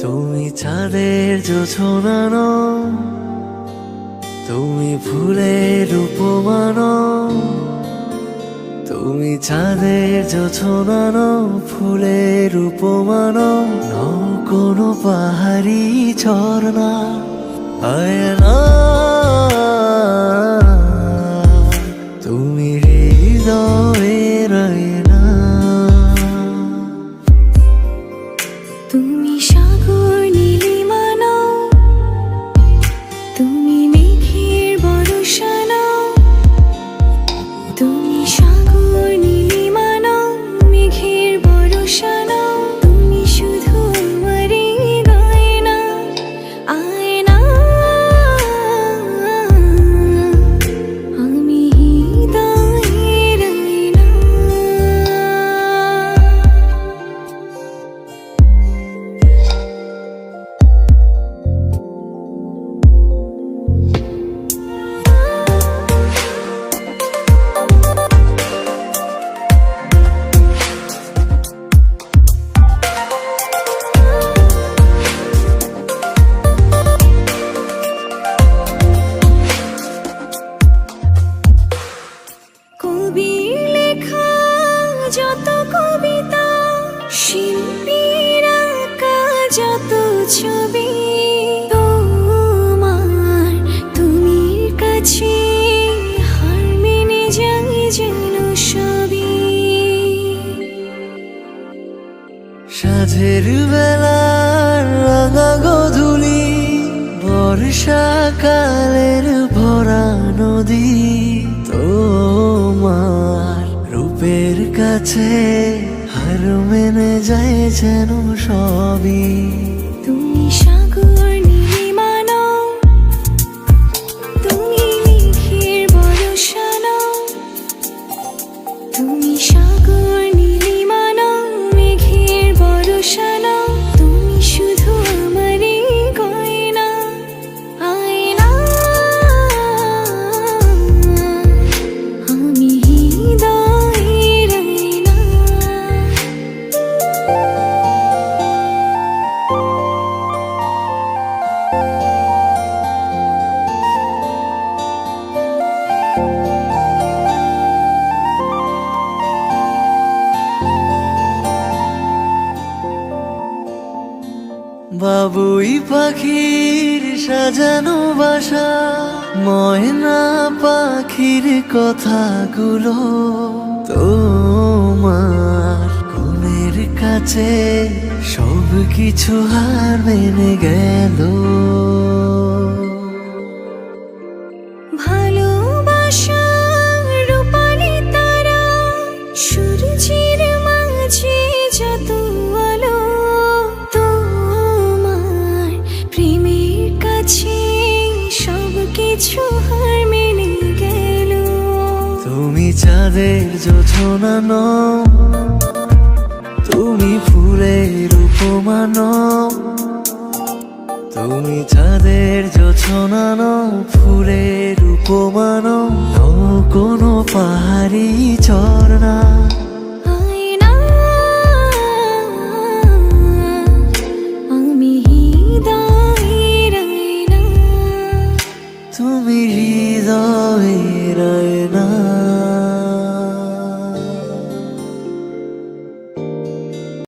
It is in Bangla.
তুমি চাঁদের জোছনা নও, তুমি ফুলের উপমা নও। তুমি চাঁদের জোছনা নও, ফুলের উপমা নও, নও কোনো পাহাড়ি ঝর্ণা। আয়না তুমি হৃদয়ের আয়না। তুমি সাগর নীলিমা নও, তুমি মেঘের বর্ষা নও। তুমি সাগর নীলিমা নও, মেঘের বর্ষা নও। তুমি শুধু আমারই গয়না, আয়না। আমি হৃদয়ের আয়না। কবির লেখা যত কবিতা, শিল্পীর আঁকা যত ছবি, তোমার তুমির কাছে হার মেনে যাই যেন সবই। সাঁঝের বেলার রাঙা গোধূলি, বর্ষাকালের ভরা নদী, তোমার রূপের কাছে হার মেনে যায় যেন সবই। তুমি সাগর নীলিমা নও, তুমি মেঘের বর্ষা নও। তুমি সাগর নীলিমা নও, মেঘের বর্ষা নও। তুমি শুধু আমারই গয়না, আয়না। আমি হৃদয়ের আয়না। বাবুই পাখির সাজানো বাসা, ময়না পাখির কথাগুলো তোমার গুণের কাছে সব কিছু হার মেনে গেল। ভালোবাসা রূপালি তারা, সূর্যের মাঝে যত আলো, তোমার প্রেমের কাছে সব কিছু হার মেনে গেল। তুমি চাঁদের জোছনা নও, তুমি ফুলের উপমা নও। তুমি চাঁদের জোছনা নও, ফুলের উপমা নও, নও কোনো পাহাড়ি ঝর্ণা।